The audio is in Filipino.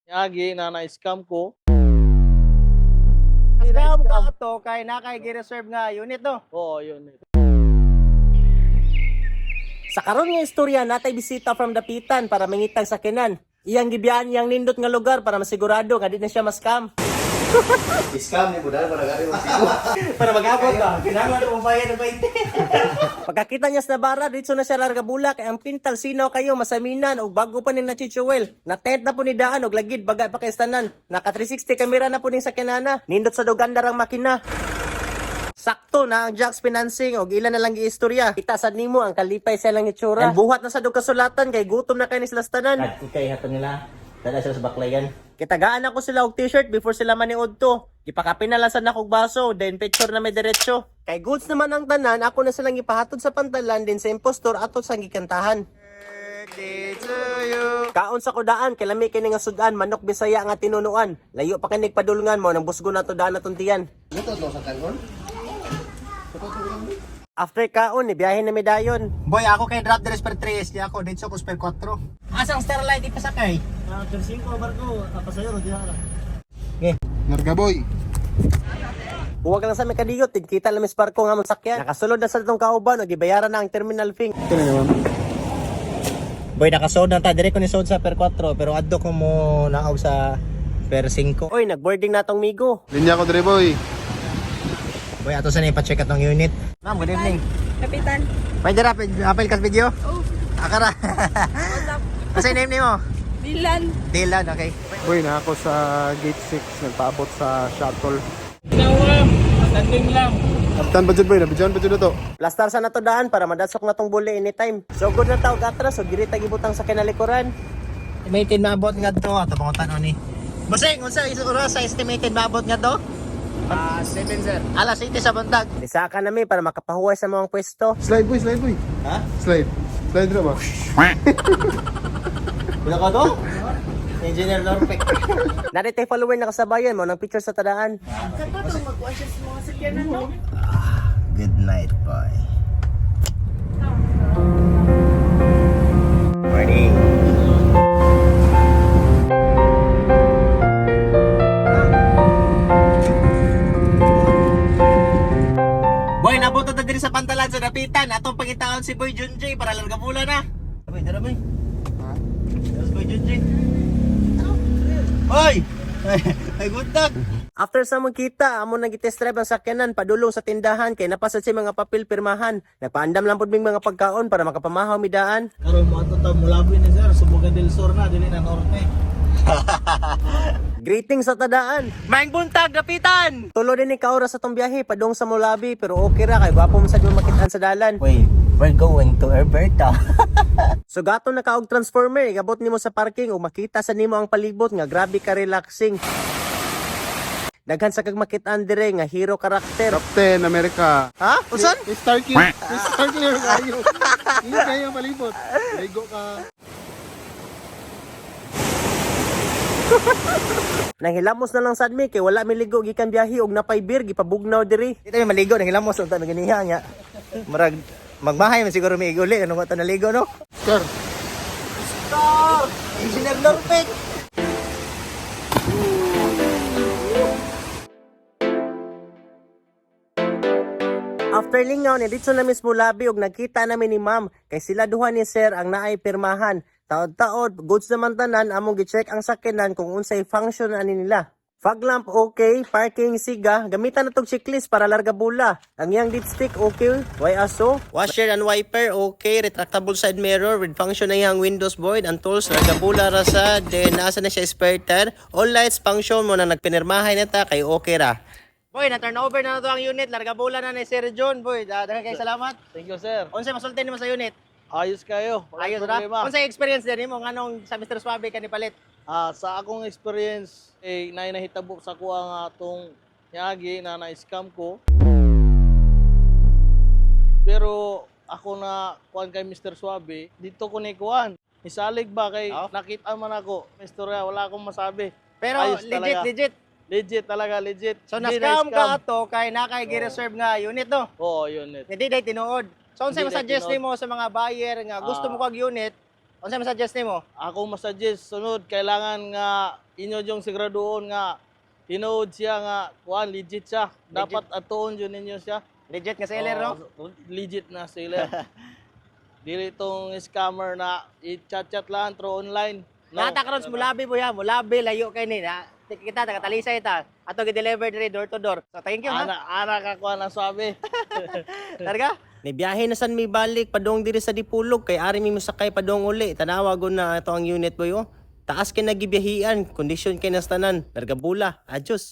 Yagi na na-scam ko. Scam ka to kay nakay gi-reserve nga unit no. Oo, yun. Sa karon nga istorya natay bisita from Dapitan para mangitag sakinan. Iyang gibiyaan iyang nindot nga lugar para masigurado nga di na siya ma-scam. Scam ni budal para gari mo sino. Para mag-abot ka, kinahanglan mo bayad ng 20. Pagkakita niya sa Navarra, dito na siya larga bula kay ang pintal sinaw kayo masaminan og bago pa ni na Chichuel. Na tent na po ni daan og lagid bagay pa kay stanan. Naka 360 camera na po ning sakinana. Nindot sa duganda rang makina. Sakto na ang Jax Financing og ilan na lang giistorya. Kita sad nimo ang kalipay sa lang itsura. Ang buhat na sa dug kasulatan kay gutom na kay ni sila tanan. Kay hato nila. Dala sila sa baklayan. Kitagaan ako sila og t-shirt before sila maniud to. Ipakapin na lang sa nakog baso, then picture na may diretso. Kay goods naman ang tanan, ako na silang ipahatod sa pantalan din sa impostor ato sa gikantahan. Birthday to you. Kaon sa kudaan, kay lami kini nga sudan, manok Bisaya nga tinunuan. Layo pa kay nagpadulngan mo nang busgo na to daan atong tiyan. Luto to sa kanon. After kaon, biyahe na medayon. Boy, ako kay drop dress per 3 di ako dito ko per 4. Asang Starlight ipasakay? Per 5 barko, tapos ayo di na. Okay. Narga boy. Huwag lang sa mekadiyot, tigkita lang mis parko nga mong sakyan. Nakasulod na sa itong kauban o gibayaran na ang terminal fee. Kini naman. Boy, nakasold na ta. Dire ko ni sold sa per 4, pero addo ko mo naog sa per 5. Oy, nag-boarding na tong migo. Linya ko dire boy. Boy, ato sa ipa-check atong unit. Ma'am, good evening. Kapitan. Pwede ra, apel kas video? Oh, Akara. what's up? Kasi name ni mo? Dylan. Dylan, okay. Boy na ako sa gate 6 nagpaabot sa shuttle. Tanding lang. Kapitan budget boy, nabidyan budget na to. Plastar sa nato daan para madasok na tong buli anytime. So good na tawag atras, so diri tagibutang sa kinalikuran. Estimated maabot nga to, ato pangutan ni. Basing, unsa oras sa estimated maabot nga to? 7 sir. Alas 7 sa buntag. Lisaka nami para makapahuway sa mga pwesto. Slide boy, slide boy. Ha? Slide. Slide ra ba? Wala ka to? Engineer Norpek. Narito follower na kasabayan mo ng picture sa tadaan. Good night, boy. Morning. Boy, nabuto na diri sa pantalan sa Dapitan. Atong pangitaon si Boy Junjay para larga pula na. Boy, dara boy. Ha? Let's go, Junjay. Hoy! Ay, good luck! After sa magkita, amo nag-test drive ang sakyanan padulong sa tindahan kay napasad si mga papel pirmahan. Nagpaandam lang pud ming mga pagkaon para makapamahaw midaan. Karon mo ato ta mulabi ni sir, Subugan del Sur na dili na norte. Greetings sa tadaan. Maing buntag, Dapitan! Tulo din ni kaoras sa tong biyahe padung sa Mulabi pero okay ra kay gwapo man sad mo makitaan sa dalan. Wait, we're going to Alberta. So gato na kaog transformer, igabot nimo sa parking ug makita sa nimo ang palibot nga grabe ka relaxing. Daghan sa kag makitaan dire nga hero karakter. Captain America. Ha? Usan? Starkey. Starkey na kayo. Hindi kayo palibot. Ligo ka. Nanghilamos na lang sad mi kay wala miligo gikan biyahe og napay beer gipabugnaw diri. Dito mi maligo nanghilamos unta mi ganiha nya. Marag magmahay man siguro mi iguli ano ta naligo no. Sir. Star! Engineer Norpek. After lingaw ni dito na mismo labi og nagkita namin ni ma'am kay sila duha ni sir ang naay pirmahan. Taod-taod, goods naman tanan among gi-check ang sakinan kung unsay function ani nila. Fog lamp okay, parking siga, gamitan na tong checklist para larga bula. Ang yang dipstick okay, why aso? Washer and wiper okay, retractable side mirror with function na yang windows board and tools larga bula ra sa then nasa na siya spare tire. All lights function mo na nagpinirmahay na ta kay okay ra. Boy, na-turn over na to ang unit, larga bula na ni Sir John, boy. Daghang kay salamat. Thank you sir. Unsay masulti nimo sa unit? Ayos kayo. Walang Ayos ra. problema. Unsay experience din mo nganong sa Mr. Suave ka ni palit? Sa akong experience, nahitabo sa kuha nga atong yagi na na-scam ko. Pero ako na kuhan kay Mr. Suave, dito ko ni kuhan. Isalig ba kay nakita man ako. Mr. Wala akong masabi. Pero Ayos talaga. legit. Legit talaga, legit. So Hindi na-scam na-scam. ka to kay nakay gi-reserve nga unit no. Oo, yun. Hindi day tinuod. So unsay Hindi day masuggest tinuod. nimo sa mga buyer nga gusto mo kag unit? Unsay masuggest nimo? Ako masuggest sunod kailangan nga inyo yung siguraduon nga tinuod siya nga kuan legit siya. Dapat atuon yun ninyo siya. Legit nga seller, no? Oo, legit na seller. Dili tong scammer na i-chat-chat lang through online. Natakaroon sa Mulabi, boya. Mulabi, layo kay ni. Kita, taga-Talisay ta. Ato gi-deliver diri door to door. So, thank you, ha? Ana ka kuan na Suabe. Targa? Ni biyahe na san mi balik padong diri sa Dipulog kay ari mi musakay padong uli. Tanawa gud na ito ang unit boy, oh. Taas kay nagibiyahian, kondisyon kay nastanan. Larga bula. Adios.